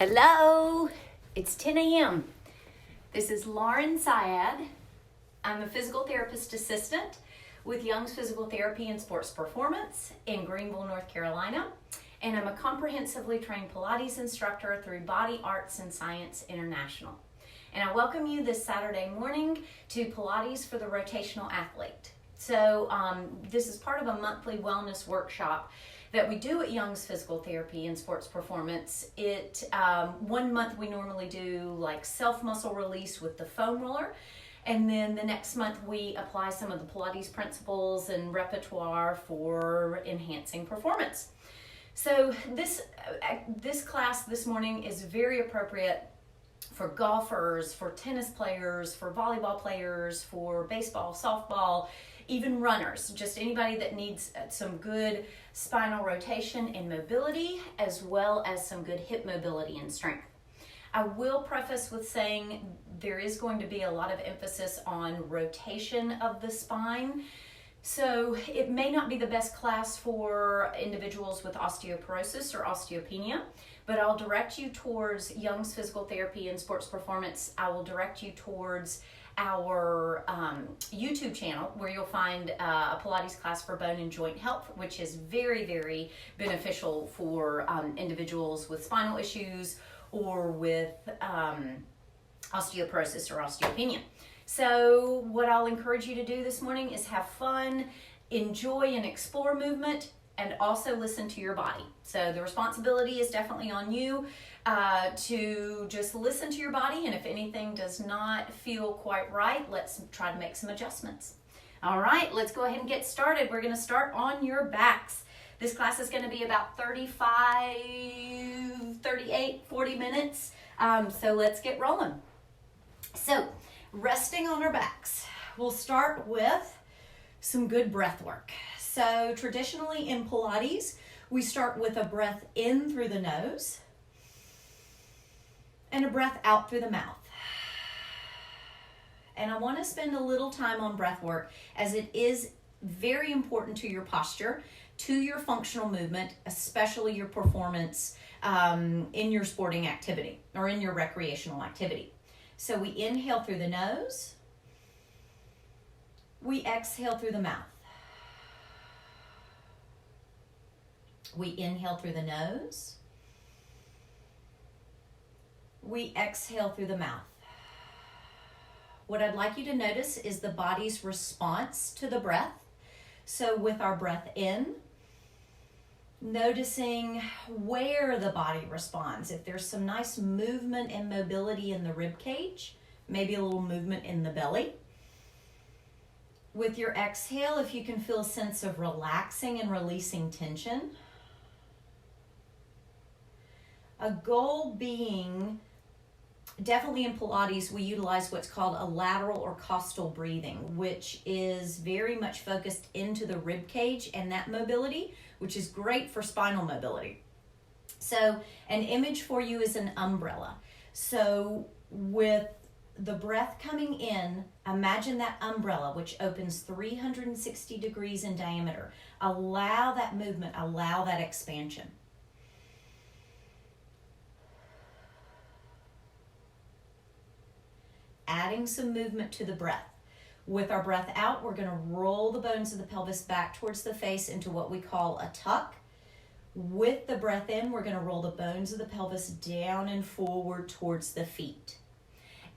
Hello, it's 10 a.m. This is Lauren Syed. I'm a physical therapist assistant with Young's Physical Therapy and Sports Performance in Greenville, North Carolina. And I'm a comprehensively trained Pilates instructor through Body Arts and Science International. And I welcome you this Saturday morning to Pilates for the Rotational Athlete. So this is part of a monthly wellness workshop that we do at Young's Physical Therapy and Sports Performance. One month we normally do like self-muscle release with the foam roller, and then the next month we apply some of the Pilates principles and repertoire for enhancing performance. So this class this morning is very appropriate for golfers, for tennis players, for volleyball players, for baseball, softball, even runners, just anybody that needs some good spinal rotation and mobility, as well as some good hip mobility and strength. I will preface with saying there is going to be a lot of emphasis on rotation of the spine. So it may not be the best class for individuals with osteoporosis or osteopenia, but I'll direct you towards Young's Physical Therapy and Sports Performance. I will direct you towards our YouTube channel, where you'll find a Pilates class for bone and joint health, which is very, very beneficial for individuals with spinal issues or with osteoporosis or osteopenia. So what I'll encourage you to do this morning is have fun, enjoy and explore movement, and also listen to your body. So the responsibility is definitely on you to just listen to your body, and if anything does not feel quite right, let's try to make some adjustments. All right, let's go ahead and get started. We're going to start on your backs. This class is going to be about 35, 38, 40 minutes. So let's get rolling. So resting on our backs, we'll start with some good breath work. So traditionally in Pilates, we start with a breath in through the nose and a breath out through the mouth. And I want to spend a little time on breath work, as it is very important to your posture, to your functional movement, especially your performance in your sporting activity or in your recreational activity. So we inhale through the nose, we exhale through the mouth. We inhale through the nose, we exhale through the mouth. What I'd like you to notice is the body's response to the breath. So with our breath in, noticing where the body responds. If there's some nice movement and mobility in the rib cage, maybe a little movement in the belly. With your exhale, if you can feel a sense of relaxing and releasing tension. A goal being, definitely in Pilates, we utilize what's called a lateral or costal breathing, which is very much focused into the rib cage and that mobility, which is great for spinal mobility. So an image for you is an umbrella. So with the breath coming in, imagine that umbrella, which opens 360 degrees in diameter. Allow that movement, allow that expansion. Adding some movement to the breath. With our breath out, we're going to roll the bones of the pelvis back towards the face into what we call a tuck. With the breath in, we're going to roll the bones of the pelvis down and forward towards the feet.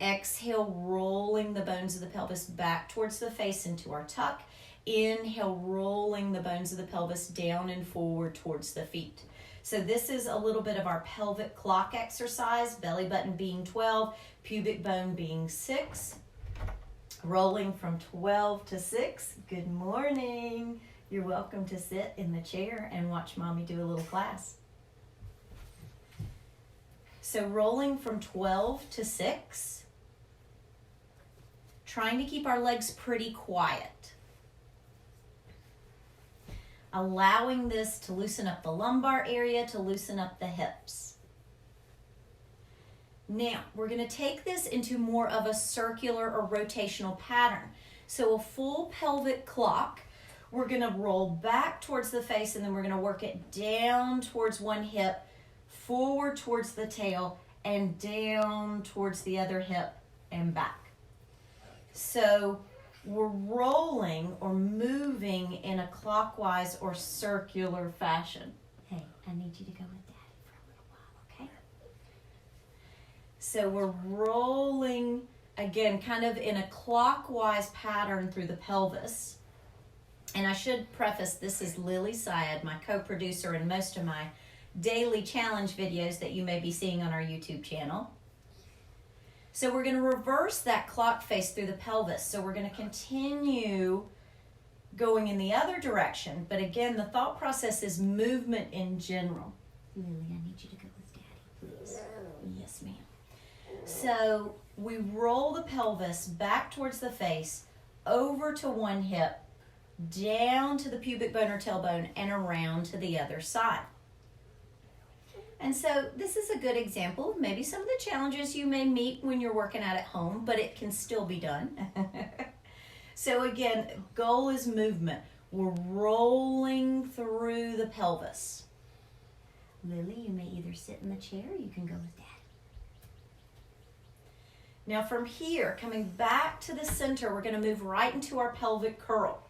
Exhale, rolling the bones of the pelvis back towards the face into our tuck. Inhale, rolling the bones of the pelvis down and forward towards the feet. So this is a little bit of our pelvic clock exercise, belly button being 12, pubic bone being 6. Rolling from 12 to 6. Good morning. You're welcome to sit in the chair and watch mommy do a little class. So rolling from 12 to 6. Trying to keep our legs pretty quiet. Allowing this to loosen up the lumbar area, to loosen up the hips. Now, we're going to take this into more of a circular or rotational pattern. So a full pelvic clock, we're going to roll back towards the face, and then we're going to work it down towards one hip, forward towards the tail and down towards the other hip and back. So we're rolling or moving in a clockwise or circular fashion. Hey, I need you to go with Daddy for a little while, okay? So we're rolling, again, kind of in a clockwise pattern through the pelvis. And I should preface, this is Lily Syed, my co-producer in most of my daily challenge videos that you may be seeing on our YouTube channel. So we're going to reverse that clock face through the pelvis. So we're going to continue going in the other direction. But again, the thought process is movement in general. Lily, I need you to go with Daddy, please. Yes, ma'am. So we roll the pelvis back towards the face, over to one hip, down to the pubic bone or tailbone, and around to the other side. And so this is a good example of maybe some of the challenges you may meet when you're working out at home, but it can still be done. So again, goal is movement. We're rolling through the pelvis. Lily, you may either sit in the chair or you can go with Daddy. Now from here, coming back to the center, we're going to move right into our pelvic curl.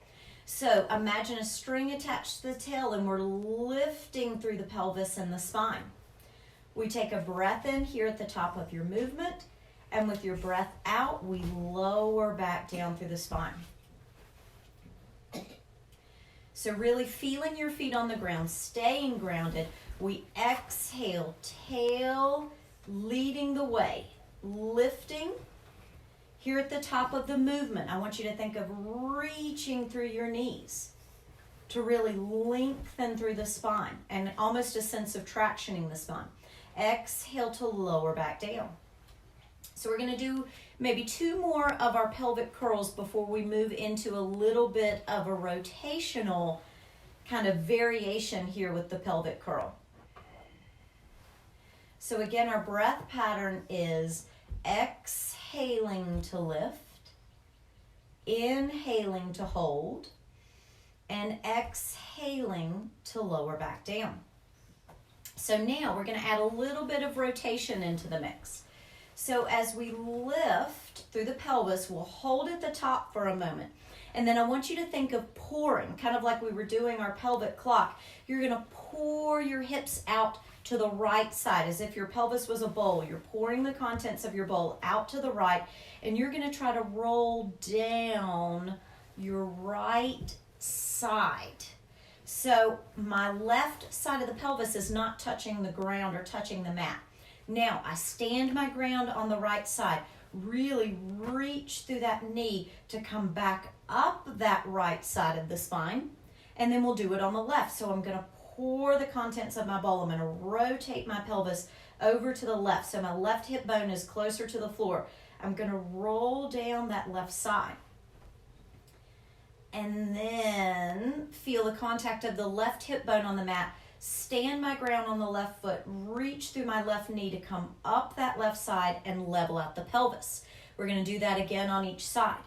So imagine a string attached to the tail and we're lifting through the pelvis and the spine. We take a breath in here at the top of your movement, and with your breath out, we lower back down through the spine. So really feeling your feet on the ground, staying grounded. We exhale, tail leading the way, lifting. Here at the top of the movement, I want you to think of reaching through your knees to really lengthen through the spine and almost a sense of tractioning the spine. Exhale to lower back down. So we're going to do maybe 2 more of our pelvic curls before we move into a little bit of a rotational kind of variation here with the pelvic curl. So again, our breath pattern is exhaling to lift, inhaling to hold, and exhaling to lower back down. So now we're going to add a little bit of rotation into the mix. So as we lift through the pelvis, we'll hold at the top for a moment. And then I want you to think of pouring, kind of like we were doing our pelvic clock. You're going to pour your hips out to the right side as if your pelvis was a bowl. You're pouring the contents of your bowl out to the right, and you're going to try to roll down your right side. So my left side of the pelvis is not touching the ground or touching the mat. Now I stand my ground on the right side. Really reach through that knee to come back up that right side of the spine. And then we'll do it on the left. So I'm going to pour the contents of my bowl. I'm going to rotate my pelvis over to the left. So my left hip bone is closer to the floor. I'm going to roll down that left side. And then feel the contact of the left hip bone on the mat. Stand my ground on the left foot. Reach through my left knee to come up that left side and level out the pelvis. We're going to do that again on each side.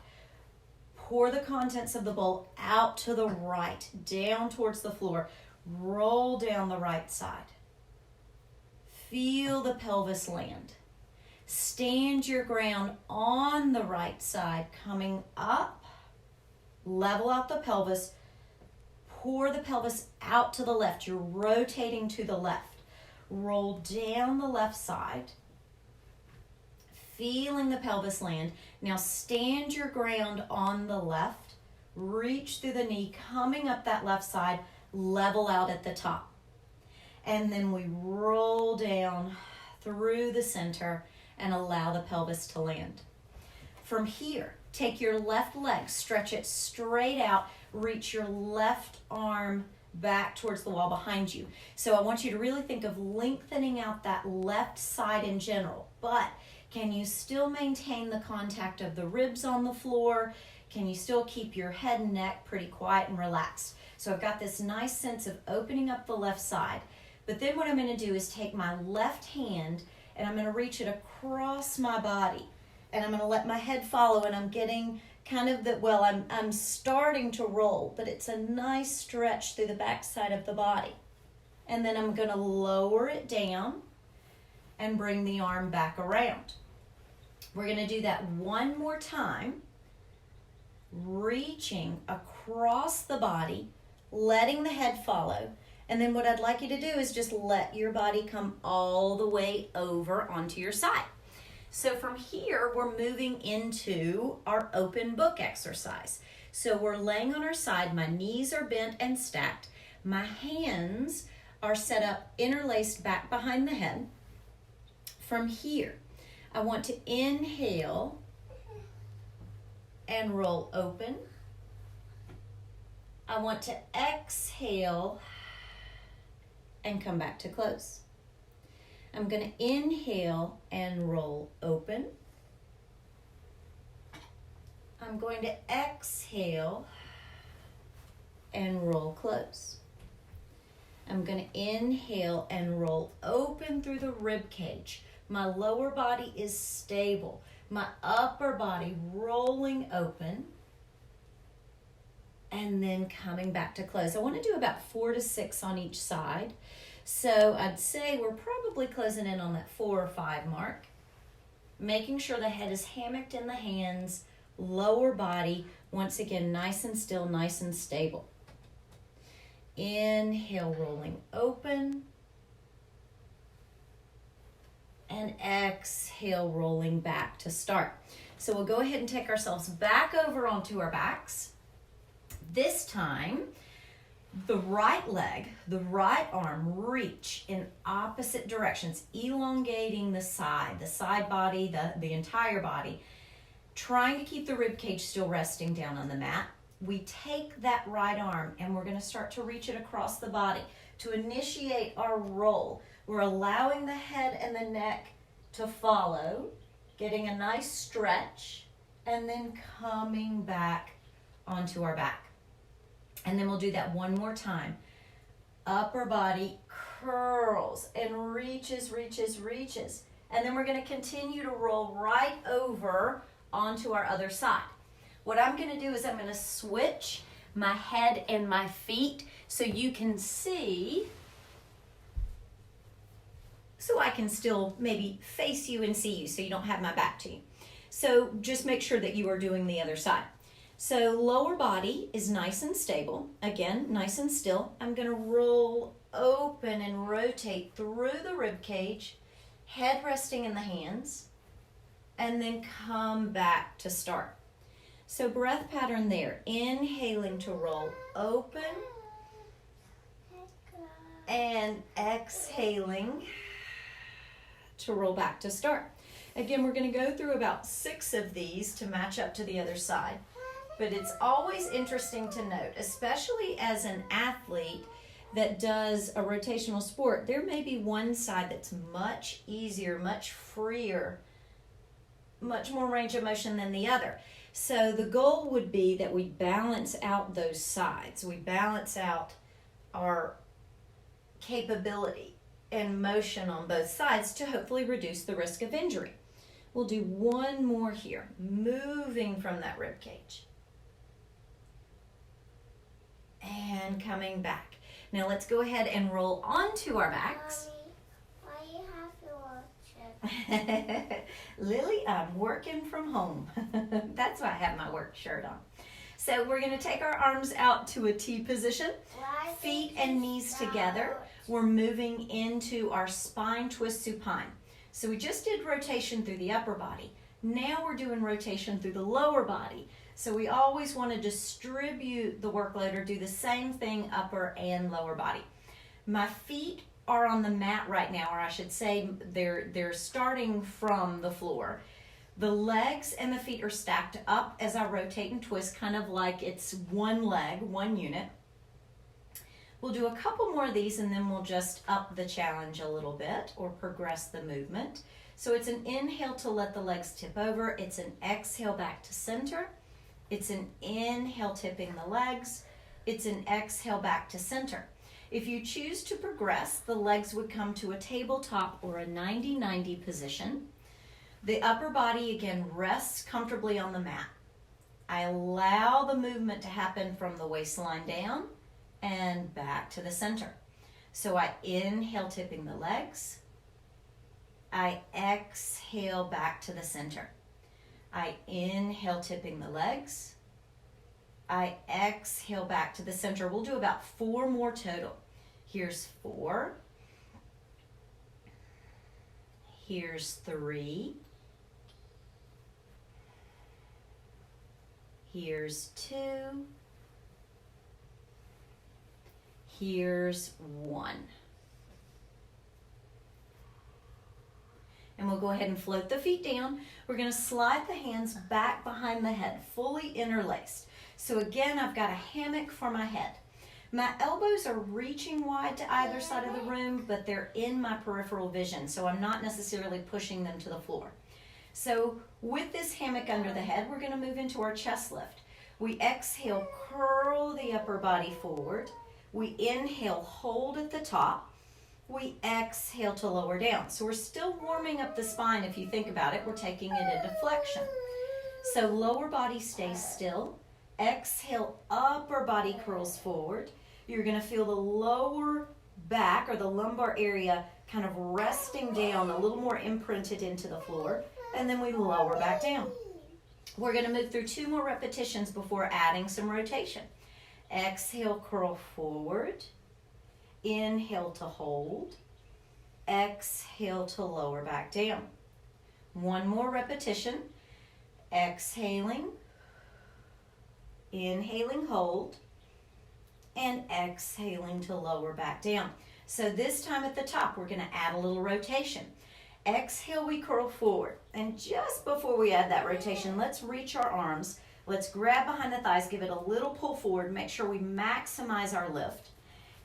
Pour the contents of the bowl out to the right, down towards the floor. Roll down the right side. Feel the pelvis land. Stand your ground on the right side, coming up. Level out the pelvis. Pour the pelvis out to the left. You're rotating to the left. Roll down the left side. Feeling the pelvis land. Now stand your ground on the left. Reach through the knee, coming up that left side. Level out at the top. And then we roll down through the center and allow the pelvis to land. From here, take your left leg, stretch it straight out, reach your left arm back towards the wall behind you. So I want you to really think of lengthening out that left side in general, but can you still maintain the contact of the ribs on the floor? Can you still keep your head and neck pretty quiet and relaxed? So I've got this nice sense of opening up the left side, but then what I'm going to do is take my left hand and I'm going to reach it across my body. And I'm going to let my head follow, and I'm getting kind of I'm starting to roll, but it's a nice stretch through the back side of the body. and then I'm going to lower it down and bring the arm back around. We're going to do that one more time, reaching across the body, letting the head follow. And then what I'd like you to do is just let your body come all the way over onto your side. So from here, we're moving into our open book exercise. So we're laying on our side, my knees are bent and stacked. My hands are set up interlaced back behind the head. From here, I want to inhale and roll open. I want to exhale and come back to close. I'm going to inhale and roll open. I'm going to exhale and roll close. I'm going to inhale and roll open through the rib cage. My lower body is stable. My upper body rolling open. And then coming back to close. I want to do about 4 to 6 on each side. So I'd say we're probably closing in on that 4 or 5 mark. Making sure the head is hammocked in the hands, lower body, once again, nice and still, nice and stable. Inhale, rolling open. And exhale, rolling back to start. So we'll go ahead and take ourselves back over onto our backs. This time, the right leg, the right arm reach in opposite directions, elongating the side body, the entire body, trying to keep the rib cage still resting down on the mat. We take that right arm and we're going to start to reach it across the body. To initiate our roll, we're allowing the head and the neck to follow, getting a nice stretch, and then coming back onto our back. And then we'll do that one more time. Upper body curls and reaches, reaches, reaches. And then we're going to continue to roll right over onto our other side. What I'm going to do is I'm going to switch my head and my feet so you can see, so I can still maybe face you and see you so you don't have my back to you. So just make sure that you are doing the other side. So lower body is nice and stable. Again, nice and still. I'm going to roll open and rotate through the rib cage, head resting in the hands, and then come back to start. So breath pattern there. Inhaling to roll open and exhaling to roll back to start. Again, we're going to go through about 6 of these to match up to the other side. But it's always interesting to note, especially as an athlete that does a rotational sport, there may be one side that's much easier, much freer, much more range of motion than the other. So the goal would be that we balance out those sides. We balance out our capability and motion on both sides to hopefully reduce the risk of injury. We'll do one more here, moving from that rib cage. And coming back. Now let's go ahead and roll onto our backs. Mommy, why you have your work shirt? Lily, I'm working from home. That's why I have my work shirt on. So we're going to take our arms out to a T position, feet and knees together. We're moving into our spine twist supine. So we just did rotation through the upper body. Now we're doing rotation through the lower body. So we always want to distribute the workload or do the same thing upper and lower body. My feet are on the mat right now, or I should say they're starting from the floor. The legs and the feet are stacked up as I rotate and twist, kind of like it's one leg, one unit. We'll do a couple more of these and then we'll just up the challenge a little bit or progress the movement. So it's an inhale to let the legs tip over. It's an exhale back to center. It's an inhale tipping the legs. It's an exhale back to center. If you choose to progress, the legs would come to a tabletop or a 90-90 position. The upper body again rests comfortably on the mat. I allow the movement to happen from the waistline down and back to the center. So I inhale, tipping the legs. I exhale back to the center. I inhale, tipping the legs. I exhale back to the center. We'll do about 4 more total. Here's 4. Here's 3. Here's 2. Here's 1. And we'll go ahead and float the feet down. We're going to slide the hands back behind the head, fully interlaced. So again, I've got a hammock for my head. My elbows are reaching wide to either side of the room, but they're in my peripheral vision, so I'm not necessarily pushing them to the floor. So with this hammock under the head, we're going to move into our chest lift. We exhale, curl the upper body forward. We inhale, hold at the top. We exhale to lower down. So we're still warming up the spine. If you think about it, we're taking it into flexion. So lower body stays still. Exhale, upper body curls forward. You're going to feel the lower back or the lumbar area kind of resting down, a little more imprinted into the floor. And then we lower back down. We're going to move through 2 more repetitions before adding some rotation. Exhale, curl forward. Inhale to hold. Exhale to lower back down. 1 more repetition. Exhaling. Inhaling, hold. And exhaling to lower back down. So this time at the top, we're going to add a little rotation. Exhale, we curl forward. And just before we add that rotation, let's reach our arms. Let's grab behind the thighs, give it a little pull forward, make sure we maximize our lift.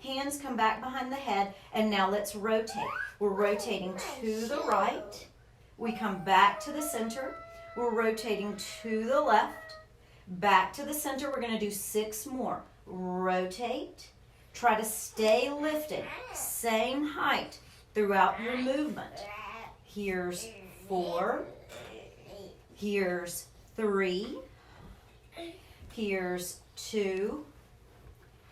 Hands come back behind the head, and now let's rotate. We're rotating to the right. We come back to the center. We're rotating to the left. Back to the center. We're going to do 6 more. Rotate. Try to stay lifted. Same height throughout your movement. Here's 4. Here's 3. Here's 2.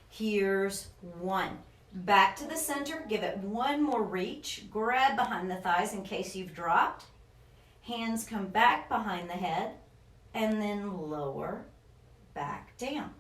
Here's 1. Back to the center. Give it 1 more reach. Grab behind the thighs in case you've dropped. Hands come back behind the head. And then lower back down.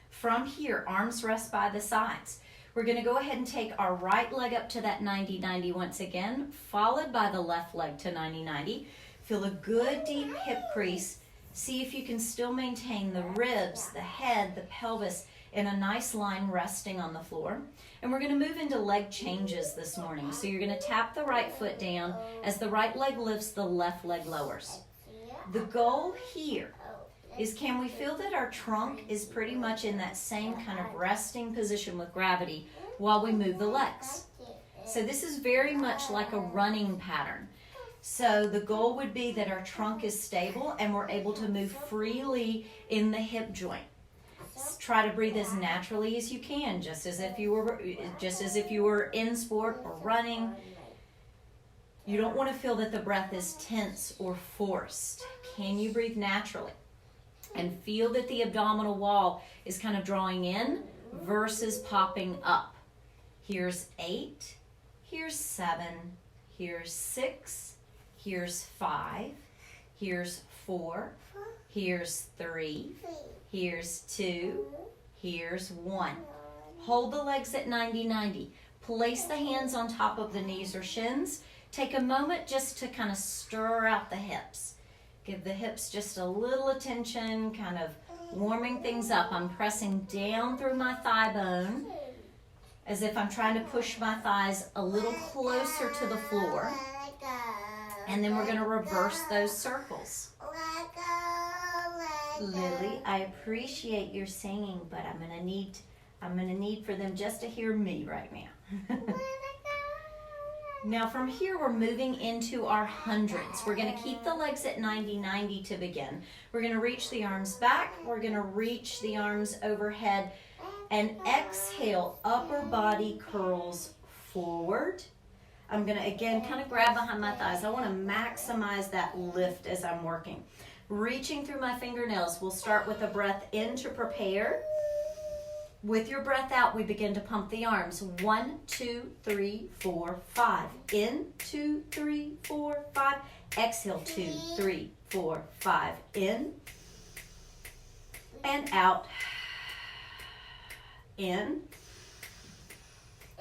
From here, arms rest by the sides. We're going to go ahead and take our right leg up to that 90-90 once again, followed by the left leg to 90-90. Feel a good deep hip crease. See if you can still maintain the ribs, the head, the pelvis in a nice line resting on the floor. And we're going to move into leg changes this morning. So you're going to tap the right foot down. As the right leg lifts, the left leg lowers. The goal here is, can we feel that our trunk is pretty much in that same kind of resting position with gravity while we move the legs? So this is very much like a running pattern. So the goal would be that our trunk is stable and we're able to move freely in the hip joint. Try to breathe as naturally as you can, just as if you were in sport or running. You don't want to feel that the breath is tense or forced. Can you breathe naturally? And feel that the abdominal wall is kind of drawing in versus popping up. Here's 8, here's 7, here's 6, here's 5, here's 4, here's 3, here's 2, here's 1. Hold the legs at 90-90. Place the hands on top of the knees or shins. Take a moment just to kind of stir out the hips. Give the hips just a little attention, kind of warming things up. I'm pressing down through my thigh bone as if I'm trying to push my thighs a little closer to the floor. And then we're going to reverse those circles. Lily, I appreciate your singing, but I'm going to need for them just to hear me right now. Now from here, we're moving into our hundreds. We're going to keep the legs at 90-90 to begin. We're going to reach the arms back. We're going to reach the arms overhead and exhale, upper body curls forward. I'm going to, again, kind of grab behind my thighs. I want to maximize that lift as I'm working. Reaching through my fingernails, we'll start with a breath in to prepare. With your breath out, we begin to pump the arms. 1, 2, 3, 4, 5. In, 2, 3, 4, 5. Exhale, 2, 3, 4, 5. In and out. In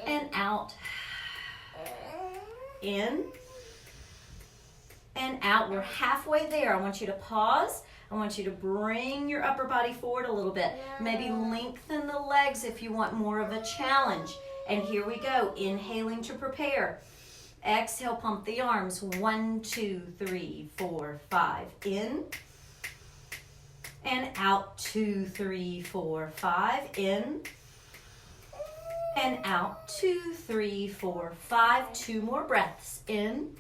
and out. In and out. We're halfway there. I want you to pause. I want you to bring your upper body forward a little bit. Maybe lengthen the legs if you want more of a challenge. And here we go. Inhaling to prepare. Exhale, pump the arms. 1, 2, 3, 4, 5. In and out. 2, 3, 4, 5. In and out. 2, 3, 4, 5. 2 more breaths. In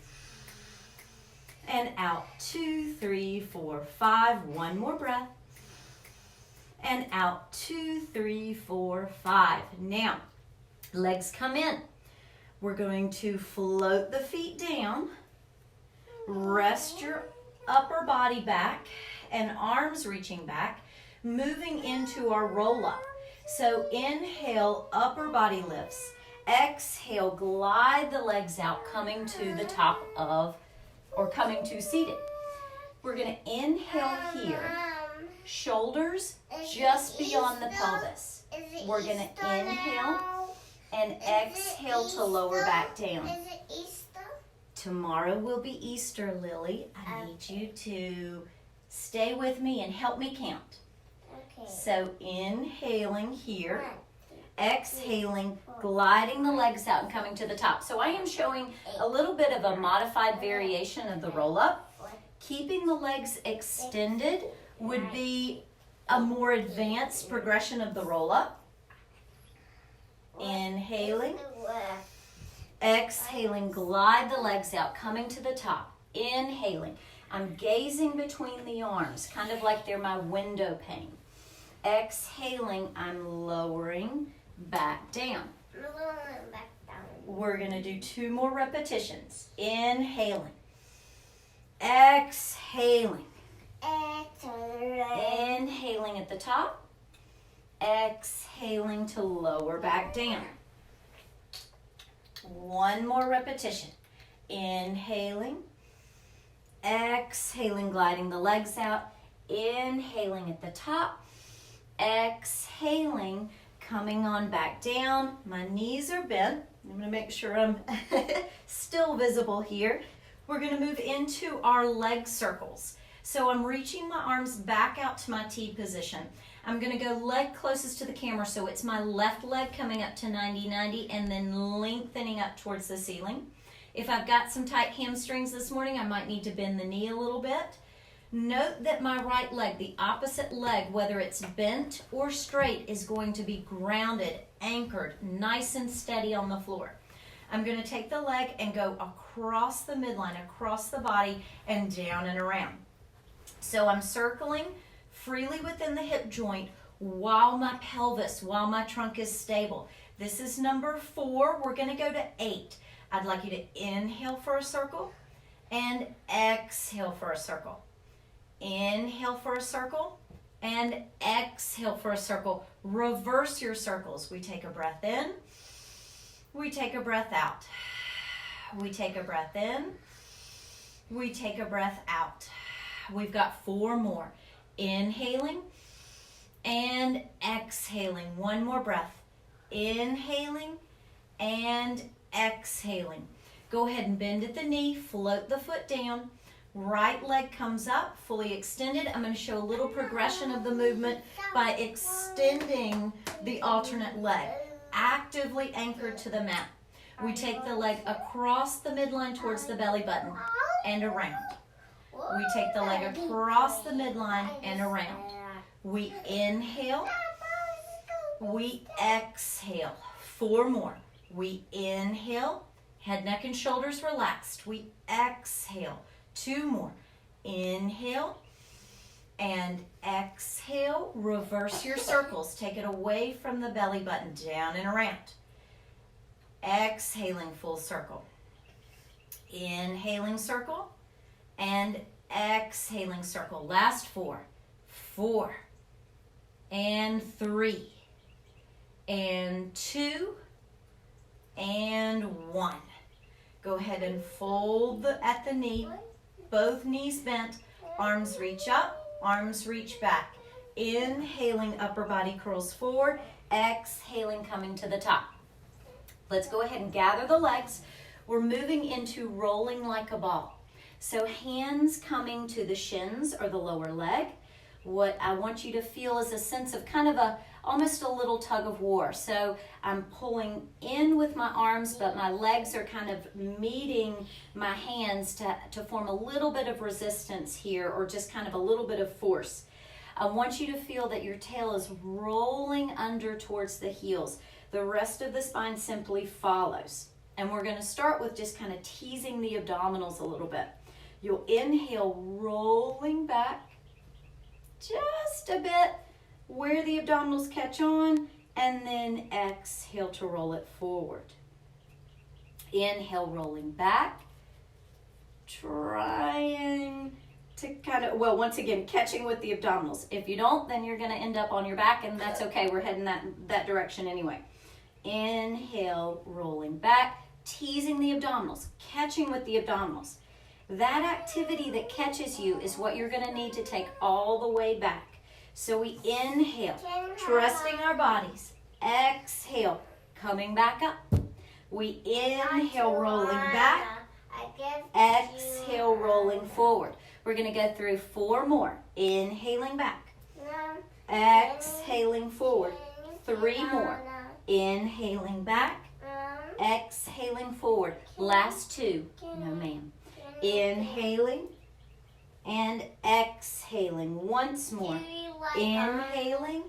and out. 2, 3, 4, 5. 1 more breath. And out. 2, 3, 4, 5. Now, legs come in. We're going to float the feet down. Rest your upper body back and arms reaching back, moving into our roll-up. So inhale, upper body lifts. Exhale, glide the legs out, coming to the top of or coming to seated. We're going to inhale here, shoulders just beyond the pelvis. We're going to inhale and exhale to lower back down. Is it Easter? Tomorrow will be Easter, Lily. I need you to stay with me and help me count. Okay. So inhaling here. Exhaling, gliding the legs out and coming to the top. So I am showing a little bit of a modified variation of the roll-up. Keeping the legs extended would be a more advanced progression of the roll-up. Inhaling, exhaling, glide the legs out, coming to the top. Inhaling, I'm gazing between the arms, kind of like they're my window pane. Exhaling, I'm lowering back down. We're going to do 2 more repetitions. Inhaling. Exhaling. Inhaling at the top. Exhaling to lower back down. 1 more repetition. Inhaling. Exhaling, gliding the legs out. Inhaling at the top. Exhaling, coming on back down. My knees are bent. I'm going to make sure I'm still visible here. We're going to move into our leg circles. So I'm reaching my arms back out to my T position. I'm going to go leg closest to the camera, so it's my left leg coming up to 90-90 and then lengthening up towards the ceiling. If I've got some tight hamstrings this morning, I might need to bend the knee a little bit. Note that my right leg, the opposite leg, whether it's bent or straight, is going to be grounded, anchored, nice and steady on the floor. I'm going to take the leg and go across the midline, across the body, and down and around. So I'm circling freely within the hip joint while my pelvis, while my trunk is stable. This is number 4. We're going to go to 8. I'd like you to inhale for a circle and exhale for a circle. Inhale for a circle and exhale for a circle. Reverse your circles. We take a breath in. We take a breath out. We take a breath in. We take a breath out. We've got 4 more. Inhaling and exhaling. 1 more breath. Inhaling and exhaling. Go ahead and bend at the knee. Float the foot down. Right leg comes up, fully extended. I'm going to show a little progression of the movement by extending the alternate leg, actively anchored to the mat. We take the leg across the midline towards the belly button and around. We take the leg across the midline and around. We inhale. We exhale. 4 more. We inhale. Head, neck, and shoulders relaxed. We exhale. 2 more. Inhale and exhale. Reverse your circles. Take it away from the belly button, down and around. Exhaling, full circle. Inhaling, circle. And exhaling, circle. Last 4. 4. And 3. and 2, and 1. Go ahead and fold at the knee, both knees bent, arms reach up, arms reach back. Inhaling, upper body curls forward, exhaling, coming to the top. Let's go ahead and gather the legs. We're moving into rolling like a ball. So hands coming to the shins or the lower leg. What I want you to feel is a sense of kind of almost a little tug of war. So I'm pulling in with my arms, but my legs are kind of meeting my hands to form a little bit of resistance here, or just kind of a little bit of force. I want you to feel that your tail is rolling under towards the heels. The rest of the spine simply follows. And we're going to start with just kind of teasing the abdominals a little bit. You'll inhale, rolling back just a bit where the abdominals catch on, and then exhale to roll it forward. Inhale, rolling back, trying to kind of, well, once again, catching with the abdominals. If you don't, then you're going to end up on your back, and that's okay. We're heading that direction anyway. Inhale, rolling back, teasing the abdominals, catching with the abdominals. That activity that catches you is what you're going to need to take all the way back. So we inhale, trusting our bodies. Exhale, coming back up. We inhale, rolling back. Exhale, rolling forward. We're going to go through 4 more. Inhaling back. Exhaling forward. 3 more. Inhaling back. Exhaling forward. Last 2. No, ma'am. Inhaling and exhaling. Once more. Inhaling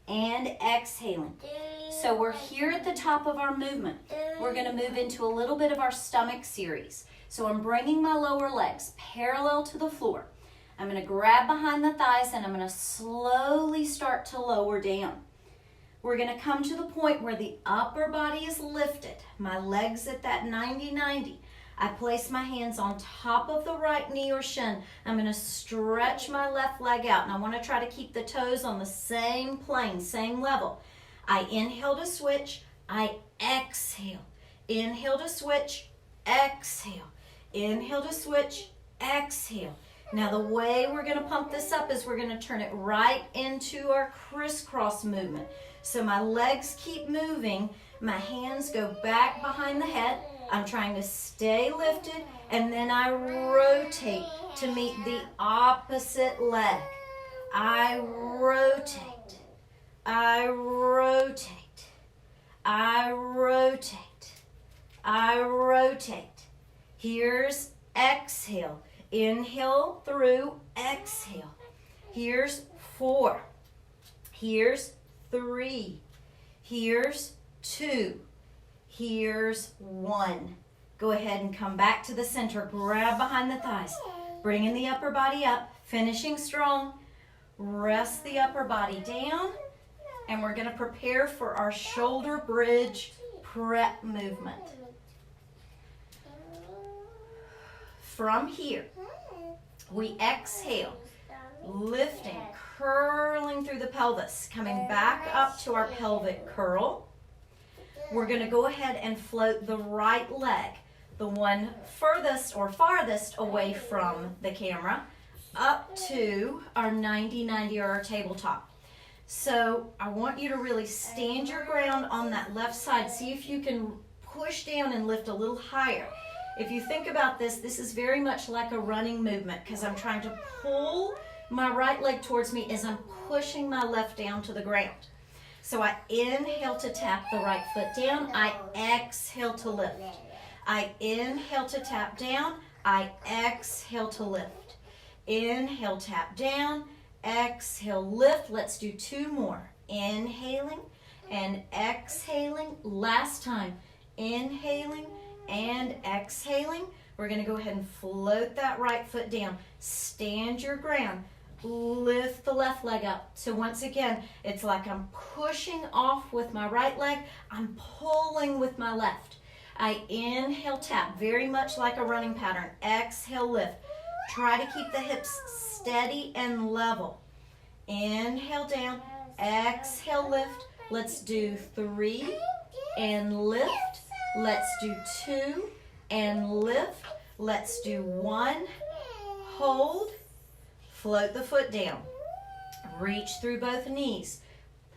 and exhaling. So we're here at the top of our movement. We're going to move into a little bit of our stomach series. So I'm bringing my lower legs parallel to the floor. I'm going to grab behind the thighs and I'm going to slowly start to lower down. We're going to come to the point where the upper body is lifted. My legs at that 90-90. I place my hands on top of the right knee or shin. I'm going to stretch my left leg out, and I want to try to keep the toes on the same plane, same level. I inhale to switch. I exhale. Inhale to switch. Exhale. Inhale to switch. Exhale. Now the way we're going to pump this up is we're going to turn it right into our crisscross movement. So my legs keep moving. My hands go back behind the head. I'm trying to stay lifted, and then I rotate to meet the opposite leg. I rotate. I rotate. I rotate. I rotate. Here's exhale. Inhale through, exhale. Here's 4. Here's 3. Here's 2. Here's 1. Go ahead and come back to the center. Grab behind the thighs. Bringing the upper body up. Finishing strong. Rest the upper body down. And we're going to prepare for our shoulder bridge prep movement. From here, we exhale. Lifting, curling through the pelvis. Coming back up to our pelvic curl. We're going to go ahead and float the right leg, the one furthest or farthest away from the camera, up to our 90-90 or our tabletop. So I want you to really stand your ground on that left side. See if you can push down and lift a little higher. If you think about this, this is very much like a running movement because I'm trying to pull my right leg towards me as I'm pushing my left down to the ground. So I inhale to tap the right foot down. I exhale to lift. I inhale to tap down. I exhale to lift. Inhale, tap down. Exhale, lift. Let's do 2 more. Inhaling and exhaling. Last time. Inhaling and exhaling. We're going to go ahead and float that right foot down. Stand your ground. Lift the left leg up. So once again, it's like I'm pushing off with my right leg. I'm pulling with my left. I inhale, tap, very much like a running pattern. Exhale, lift. Try to keep the hips steady and level. Inhale down. Exhale, lift. Let's do 3 and lift. Let's do 2 and lift. Let's do 1, hold, float the foot down. Reach through both knees.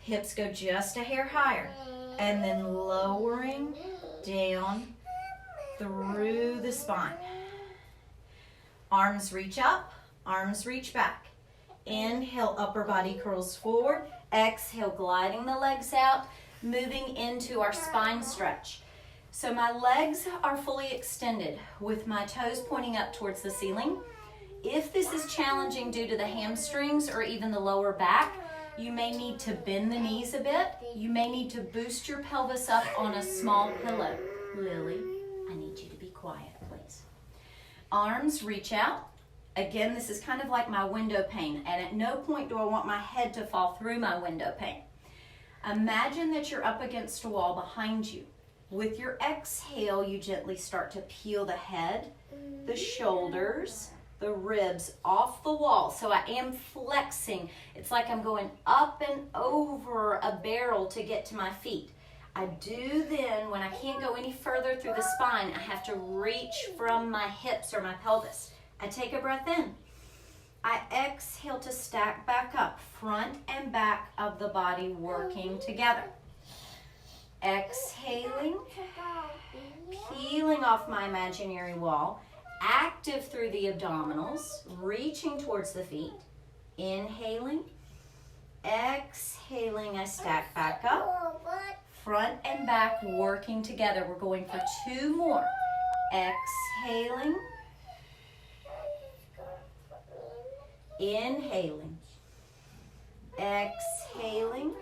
Hips go just a hair higher. And then lowering down through the spine. Arms reach up, arms reach back. Inhale, upper body curls forward. Exhale, gliding the legs out, moving into our spine stretch. So my legs are fully extended with my toes pointing up towards the ceiling. If this is challenging due to the hamstrings or even the lower back, you may need to bend the knees a bit. You may need to boost your pelvis up on a small pillow. Lily, I need you to be quiet, please. Arms reach out. Again, this is kind of like my window pane, and at no point do I want my head to fall through my window pane. Imagine that you're up against a wall behind you. With your exhale, you gently start to peel the head, the shoulders, the ribs off the wall. So I am flexing. It's like I'm going up and over a barrel to get to my feet. I do then, when I can't go any further through the spine, I have to reach from my hips or my pelvis. I take a breath in. I exhale to stack back up, front and back of the body working together. Exhaling, peeling off my imaginary wall, active through the abdominals, reaching towards the feet. Inhaling, exhaling, I stack back up, front and back working together. We're going for 2 more. Exhaling, inhaling, exhaling.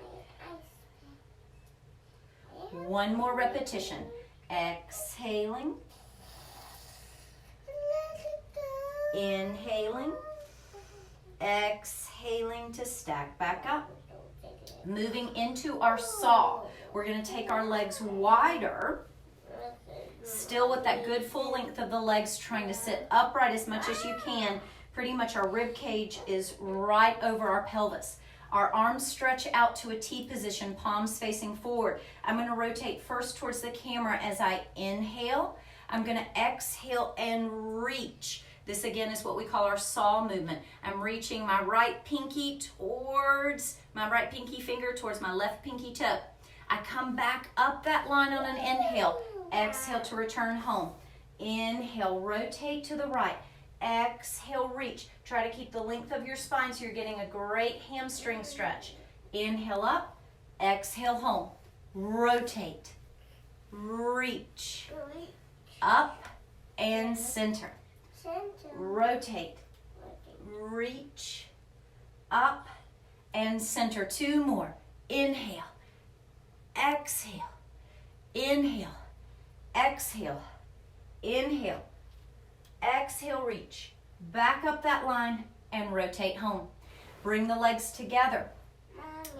1 more repetition. Exhaling, inhaling, exhaling to stack back up. Moving into our saw. We're going to take our legs wider, still with that good full length of the legs, trying to sit upright as much as you can. Pretty much our rib cage is right over our pelvis. Our arms stretch out to a T position, palms facing forward. I'm going to rotate first towards the camera as I inhale. I'm going to exhale and reach. This again is what we call our saw movement. I'm reaching my right pinky towards my right pinky finger towards my left pinky toe. I come back up that line on an inhale. Exhale to return home. Inhale, rotate to the right. Exhale, reach. Try to keep the length of your spine so you're getting a great hamstring stretch. Inhale up, exhale home. Rotate, reach, up and center. Rotate, reach, up and center. 2 more. Inhale, exhale, inhale, exhale, inhale. Exhale, reach. Back up that line and rotate home. Bring the legs together.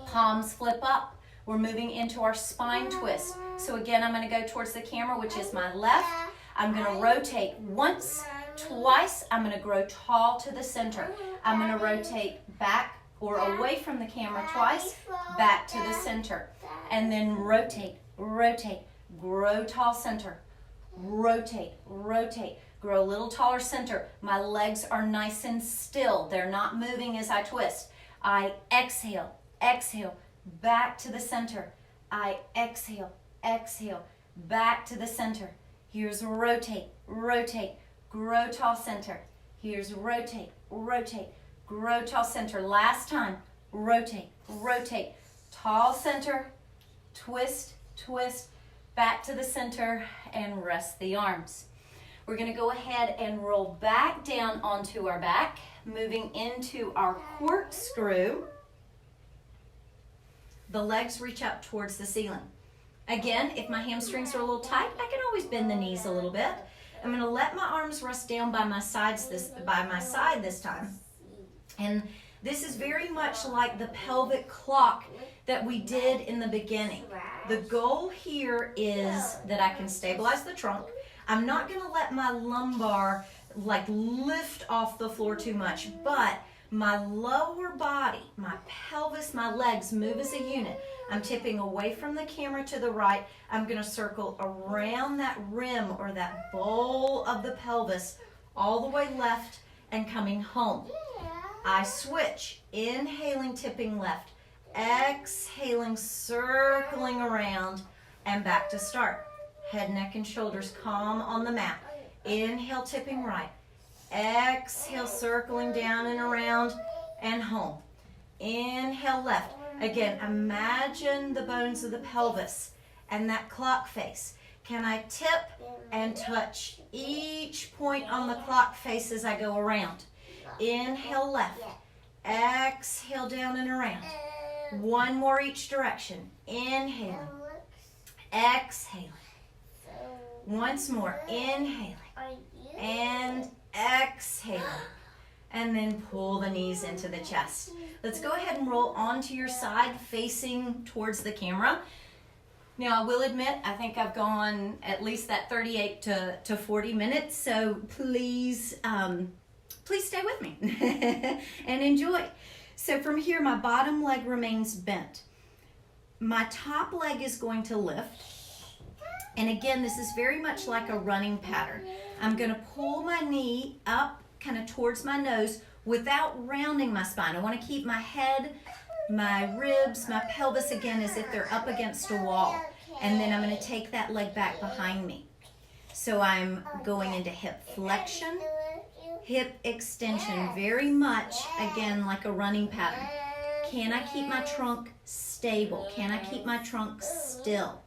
Palms flip up. We're moving into our spine twist. So again, I'm going to go towards the camera, which is my left. I'm going to rotate once, twice. I'm going to grow tall to the center. I'm going to rotate back or away from the camera twice, back to the center. And then rotate, rotate, grow tall center. Rotate, rotate. Grow a little taller center. My legs are nice and still. They're not moving as I twist. I exhale, exhale, back to the center. I exhale, exhale, back to the center. Here's rotate, rotate, grow tall center. Here's rotate, rotate, grow tall center. Last time, rotate, rotate, tall center, twist, twist, back to the center, and rest the arms. We're going to go ahead and roll back down onto our back, moving into our corkscrew. The legs reach up towards the ceiling. Again, if my hamstrings are a little tight, I can always bend the knees a little bit. I'm going to let my arms rest down by my side this time. And this is very much like the pelvic clock that we did in the beginning. The goal here is that I can stabilize the trunk. I'm not going to let my lumbar lift off the floor too much, but My lower body, my pelvis, my legs move as a unit. I'm tipping away from the camera to the right. I'm going to circle around that rim or that bowl of the pelvis all the way left and coming home. I switch, inhaling, tipping left, exhaling, circling around, and back to start. Head, neck, and shoulders calm on the mat. Inhale, tipping right. Exhale, circling down and around and home. Inhale, left. Again, imagine the bones of the pelvis and that clock face. Can I tip and touch each point on the clock face as I go around? Inhale, left. Exhale, down and around. One more each direction. Inhaling. Exhaling. Once more. Inhaling. And exhaling. And then pull the knees into the chest. Let's go ahead and roll onto your side facing towards the camera. Now, I will admit, I think I've gone at least that 38 to 40 minutes, so please stay with me and enjoy. So from here, my bottom leg remains bent. My top leg is going to lift. And again, this is very much like a running pattern. I'm going to pull my knee up kind of towards my nose without rounding my spine. I want to keep my head, my ribs, my pelvis again as if they're up against a wall. And then I'm going to take that leg back behind me. So I'm going into hip flexion, hip extension, very much, again, like a running pattern. Can I keep my trunk stable? Can I keep my trunk still?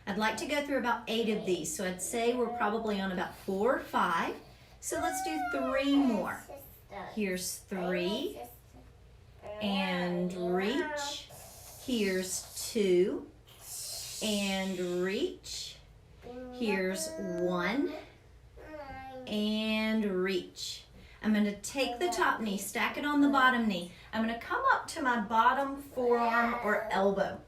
I'd like to go through about 8 of these, so I'd say we're probably on about 4 or 5. So let's do 3 more. Here's 3, and reach. Here's 2, and reach. Here's 1, and reach. I'm going to take the top knee, stack it on the bottom knee. I'm going to come up to my bottom forearm or elbow.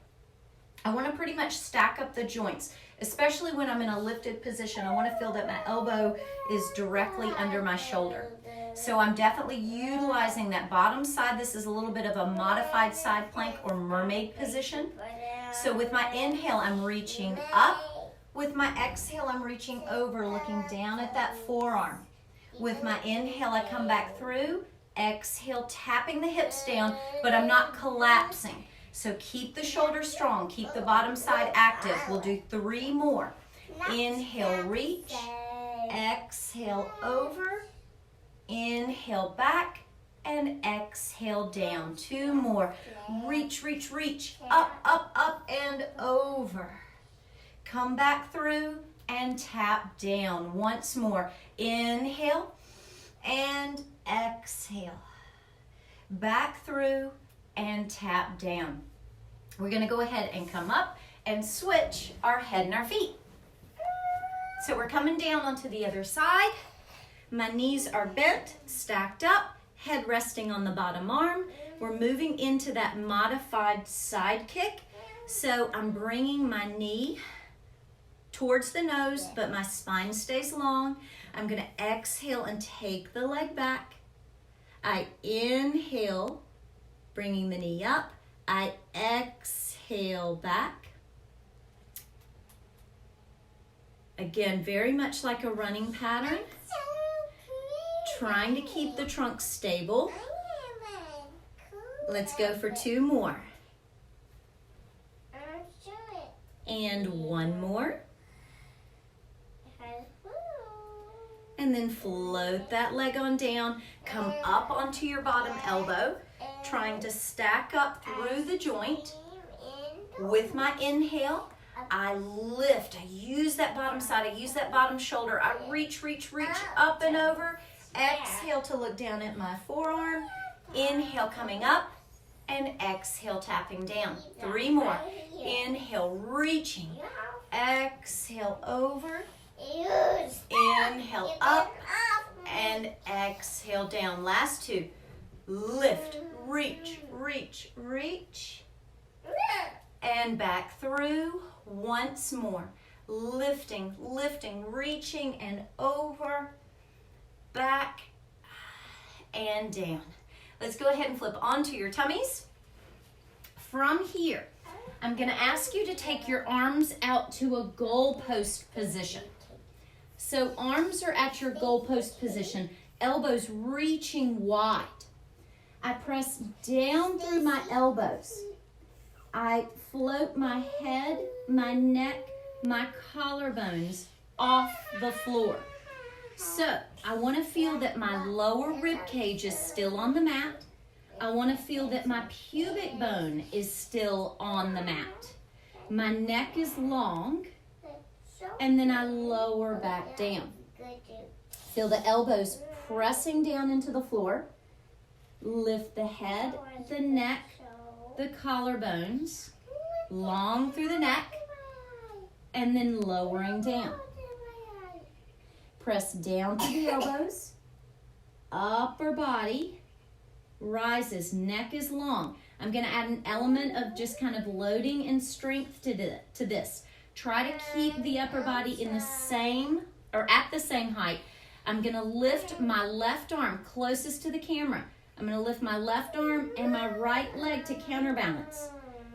I want to pretty much stack up the joints, especially when I'm in a lifted position. I want to feel that my elbow is directly under my shoulder. So I'm definitely utilizing that bottom side. This is a little bit of a modified side plank or mermaid position. So with my inhale, I'm reaching up. With my exhale, I'm reaching over, looking down at that forearm. With my inhale, I come back through. Exhale, tapping the hips down, but I'm not collapsing. So keep the shoulders strong. Keep the bottom side active. We'll do 3 more. Inhale, reach. Exhale, over. Inhale, back. And exhale, down. 2 more. Reach, reach, reach. Up, up, up, and over. Come back through and tap down. Once more. Inhale and exhale. Back through and tap down. We're going to go ahead and come up and switch our head and our feet. So we're coming down onto the other side. My knees are bent, stacked up, head resting on the bottom arm. We're moving into that modified side kick. So I'm bringing my knee towards the nose, but my spine stays long. I'm going to exhale and take the leg back. I inhale, bringing the knee up. I exhale back. Again, very much like a running pattern. Trying to keep the trunk stable. Let's go for 2 more. And 1 more. And then float that leg on down. Come up onto your bottom elbow. Trying to stack up through the joint. With my inhale, I lift. I use that bottom side. I use that bottom shoulder. I reach, reach, reach up and over. Exhale to look down at my forearm. Inhale coming up. And exhale tapping down. 3 more. Inhale reaching. Exhale over. Inhale up. And exhale down. Last 2. Lift, reach, reach, reach. And back through. Once more. Lifting, lifting, reaching and over. Back and down. Let's go ahead and flip onto your tummies. From here, I'm going to ask you to take your arms out to a goalpost position. So arms are at your goalpost position, elbows reaching wide. I press down through my elbows. I float my head, my neck, my collarbones off the floor. So I want to feel that my lower rib cage is still on the mat. I want to feel that my pubic bone is still on the mat. My neck is long, and then I lower back down. Feel the elbows pressing down into the floor. Lift the head, the neck, the collarbones, long through the neck, and then lowering down. Press down to the elbows, upper body rises, neck is long. I'm going to add an element of just kind of loading and strength to this. Try to keep the upper body in the same or at the same height. I'm going to lift my left arm closest to the camera. I'm going to lift my left arm and my right leg to counterbalance.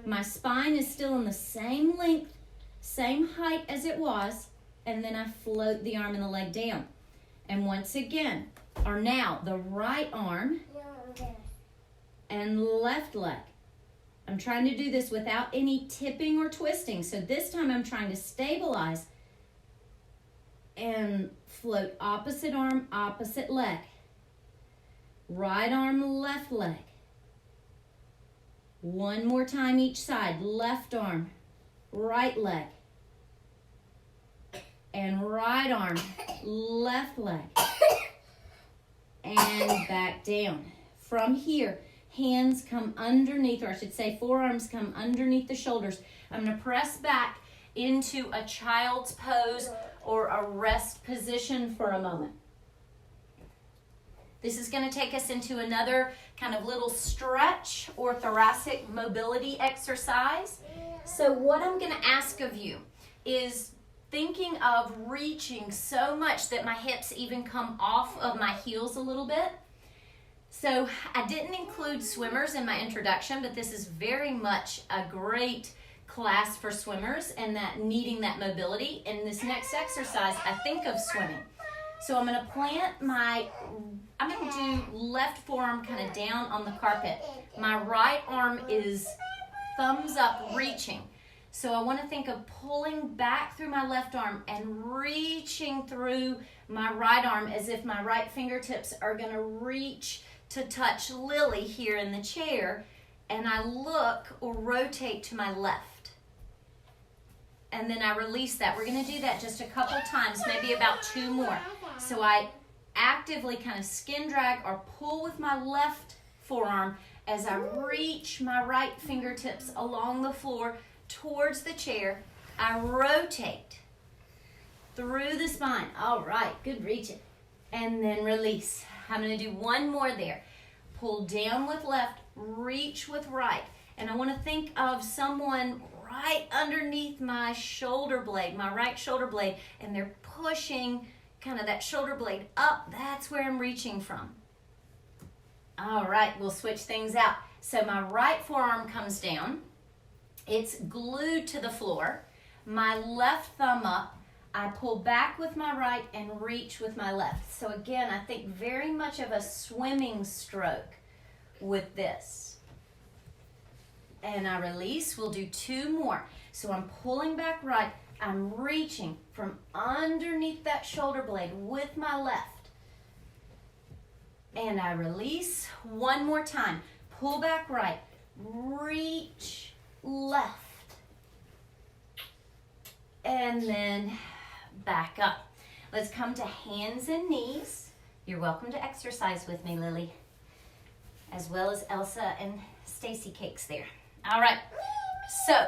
My spine is still in the same length, same height as it was, and then I float the arm and the leg down. And once again, or now the right arm and left leg. I'm trying to do this without any tipping or twisting. So this time I'm trying to stabilize and float opposite arm, opposite leg. Right arm, left leg. One more time each side. Left arm, right leg. And right arm, left leg. And back down. From here, hands come underneath, or I should say forearms come underneath the shoulders. I'm going to press back into a child's pose or a rest position for a moment. This is going to take us into another kind of little stretch or thoracic mobility exercise. So what I'm going to ask of you is thinking of reaching so much that my hips even come off of my heels a little bit. So I didn't include swimmers in my introduction, but this is very much a great class for swimmers and that needing that mobility. In this next exercise, I think of swimming. So I'm going to I'm going to do left forearm kind of down on the carpet. My right arm is thumbs up reaching. So I want to think of pulling back through my left arm and reaching through my right arm as if my right fingertips are going to reach to touch Lily here in the chair. And I look or rotate to my left. And then I release that. We're going to do that just a couple times, maybe about 2 more. So I actively kind of skin drag or pull with my left forearm as I reach my right fingertips along the floor towards the chair. I rotate through the spine. All right, good reaching. And then release. I'm going to do 1 more there. Pull down with left, reach with right. And I want to think of someone right underneath my shoulder blade, my right shoulder blade, and they're pushing kind of that shoulder blade up. That's where I'm reaching from. All right, we'll switch things out. So my right forearm comes down. It's glued to the floor. My left thumb up. I pull back with my right and reach with my left. So again, I think very much of a swimming stroke with this. And I release. We'll do 2 more. So I'm pulling back right. I'm reaching from underneath that shoulder blade with my left. And I release. 1 more time. Pull back right. Reach left. And then back up. Let's come to hands and knees. You're welcome to exercise with me, Lily, as well as Elsa and Stacy Cakes there. All right, so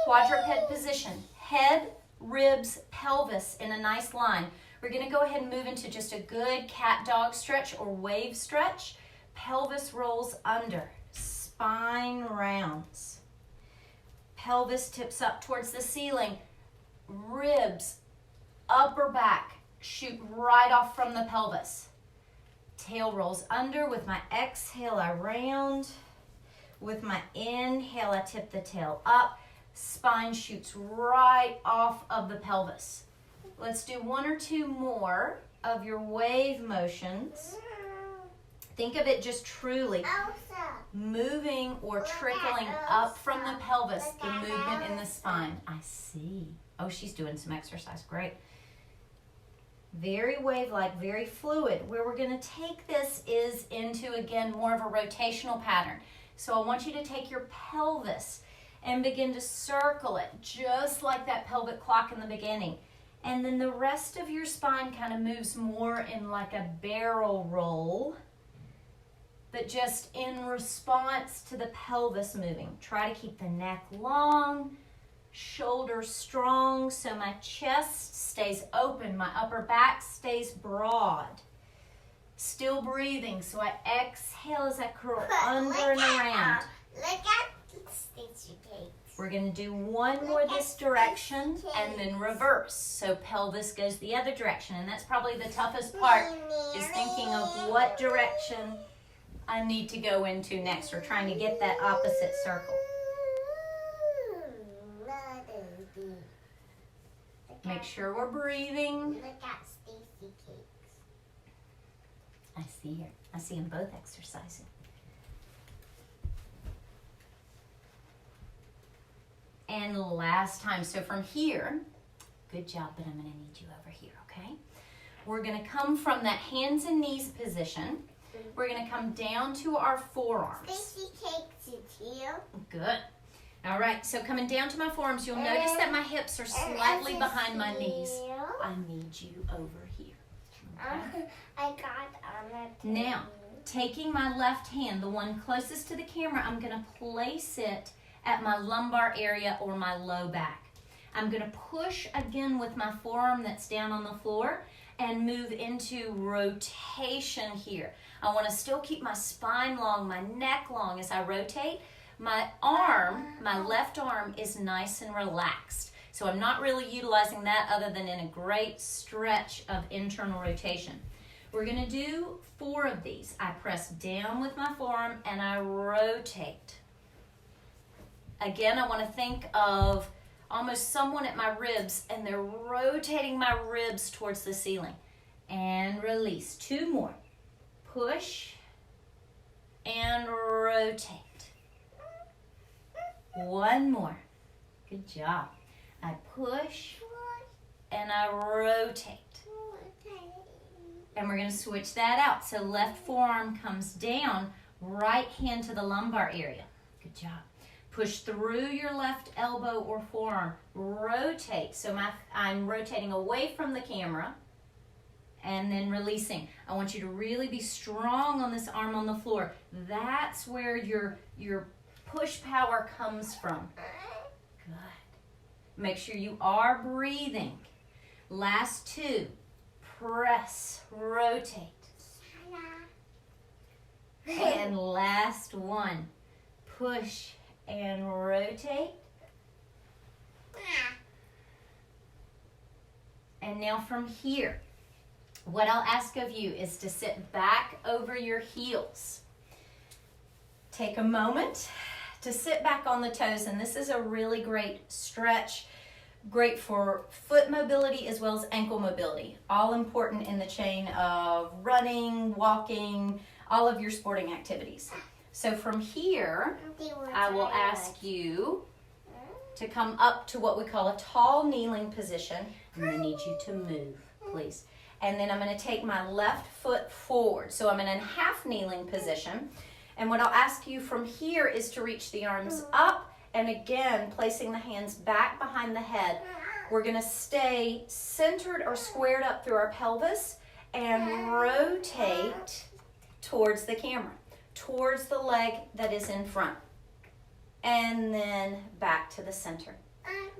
quadruped position, head, ribs, pelvis in a nice line. We're going to go ahead and move into just a good cat-dog stretch or wave stretch. Pelvis rolls under, spine rounds. Pelvis tips up towards the ceiling, ribs, upper back, shoot right off from the pelvis. tail rolls under. With my exhale, I round. With my inhale, I tip the tail up. Spine shoots right off of the pelvis. Let's do one or two more of your wave motions. Think of it just truly moving or trickling up from the pelvis, the movement in the spine. I see. Oh, she's doing some exercise. Great. Very wave-like, very fluid. Where we're going to take this is into, again, more of a rotational pattern. So I want you to take your pelvis and begin to circle it, just like that pelvic clock in the beginning. And then the rest of your spine kind of moves more in like a barrel roll, but just in response to the pelvis moving. Try to keep the neck long, shoulders strong, so my chest stays open, my upper back stays broad. Still breathing, so I exhale as I curl under and around. Look at Stacey Cakes. We're going to do one more this direction and then reverse. So pelvis goes the other direction, and that's probably the toughest part, is thinking of what direction I need to go into next, or trying to get that opposite circle. Make sure we're breathing. Look at Stacey Cakes. I see her. I see them both exercising. And last time, so from here, good job, but I'm going to need you over here, okay? We're going to come from that hands and knees position. We're going to come down to our forearms. Stacey Cakes is here. Good. All right, so coming down to my forearms, you'll notice that my hips are slightly behind my knees. I need you over here. Okay? I got on it. Now, taking my left hand, the one closest to the camera, I'm going to place it at my lumbar area or my low back. I'm going to push again with my forearm that's down on the floor and move into rotation here. I want to still keep my spine long, my neck long as I rotate. My arm, my left arm, is nice and relaxed. So I'm not really utilizing that other than in a great stretch of internal rotation. We're going to do 4 of these. I press down with my forearm and I rotate. Again, I want to think of almost someone at my ribs, and they're rotating my ribs towards the ceiling. And release. 2 more. Push and rotate. 1 more. Good job. I push and I rotate. And we're going to switch that out. So left forearm comes down, right hand to the lumbar area. Good job. Push through your left elbow or forearm. Rotate. So I'm rotating away from the camera and then releasing. I want you to really be strong on this arm on the floor. That's where your push power comes from. Good. Make sure you are breathing. Last 2. Press, rotate. And last 1. Push and rotate. And now from here, what I'll ask of you is to sit back over your heels. Take a moment to sit back on the toes, and this is a really great stretch, great for foot mobility as well as ankle mobility, all important in the chain of running, walking, all of your sporting activities. So from here, I will ask you to come up to what we call a tall kneeling position. I'm going to need you to move, please. And then I'm going to take my left foot forward. So I'm in a half kneeling position. And what I'll ask you from here is to reach the arms up, and again, placing the hands back behind the head. We're going to stay centered or squared up through our pelvis and rotate towards the camera, towards the leg that is in front. And then back to the center.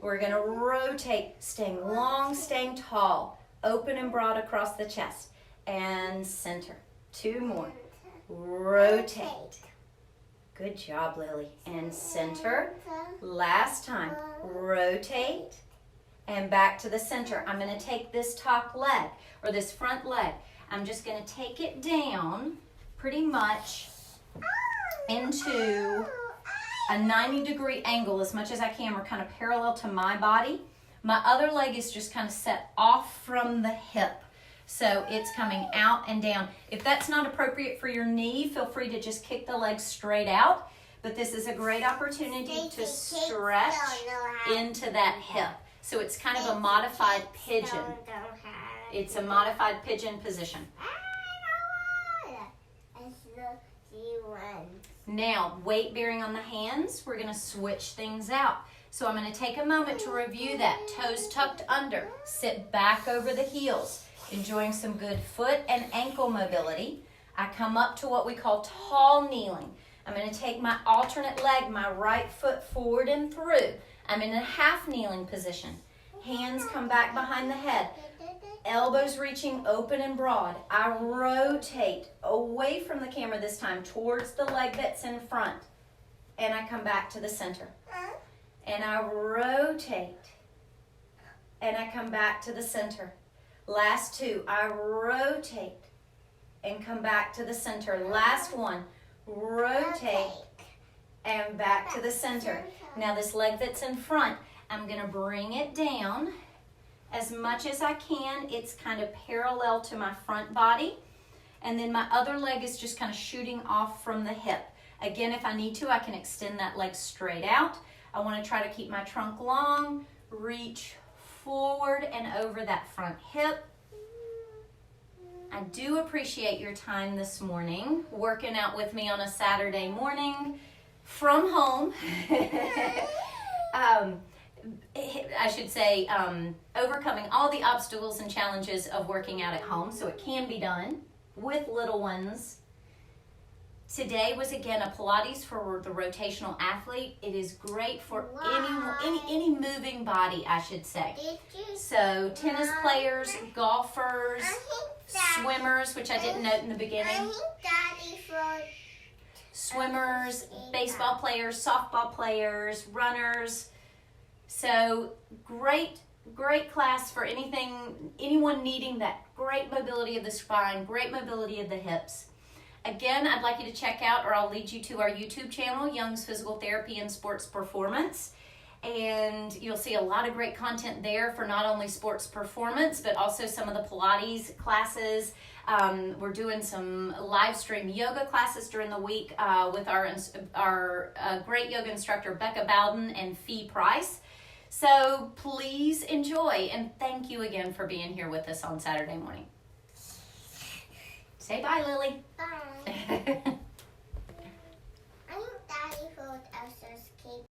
We're going to rotate, staying long, staying tall, open and broad across the chest, and center. 2 more. Rotate. Good job, Lily. And center. Last time. Rotate. And back to the center. I'm going to take this top leg, or this front leg. I'm just going to take it down pretty much into a 90-degree angle as much as I can. We're kind of parallel to my body. My other leg is just kind of set off from the hip. So it's coming out and down. If that's not appropriate for your knee, feel free to just kick the leg straight out. But this is a great opportunity to stretch into that hip. So it's kind of a modified pigeon. It's a modified pigeon position. Now, weight bearing on the hands, we're going to switch things out. So I'm going to take a moment to review that. Toes tucked under. Sit back over the heels, enjoying some good foot and ankle mobility. I come up to what we call tall kneeling. I'm going to take my alternate leg, my right foot forward and through. I'm in a half kneeling position. Hands come back behind the head. Elbows reaching open and broad. I rotate away from the camera this time towards the leg that's in front. And I come back to the center. And I rotate. And I come back to the center. Last two. I rotate and come back to the center. Last one. Rotate and back to the center. Now this leg that's in front, I'm going to bring it down as much as I can. It's kind of parallel to my front body. And then my other leg is just kind of shooting off from the hip. Again, if I need to, I can extend that leg straight out. I want to try to keep my trunk long, reach forward and over that front hip. I do appreciate your time this morning, working out with me on a Saturday morning from home. I should say, overcoming all the obstacles and challenges of working out at home, so it can be done with little ones. Today was again a Pilates for the rotational athlete. It is great for any moving body, I should say. So tennis players, golfers, swimmers, which I didn't note in the beginning. Swimmers, baseball players, softball players, runners. So great class for anyone needing that great mobility of the spine, great mobility of the hips. Again, I'd like you to check out, or I'll lead you to our YouTube channel, Young's Physical Therapy and Sports Performance. And you'll see a lot of great content there for not only sports performance, but also some of the Pilates classes. We're doing some live stream yoga classes during the week with our great yoga instructor, Becca Bowden and Fee Price. So please enjoy, and thank you again for being here with us on Saturday morning. Say bye, Lily. Bye.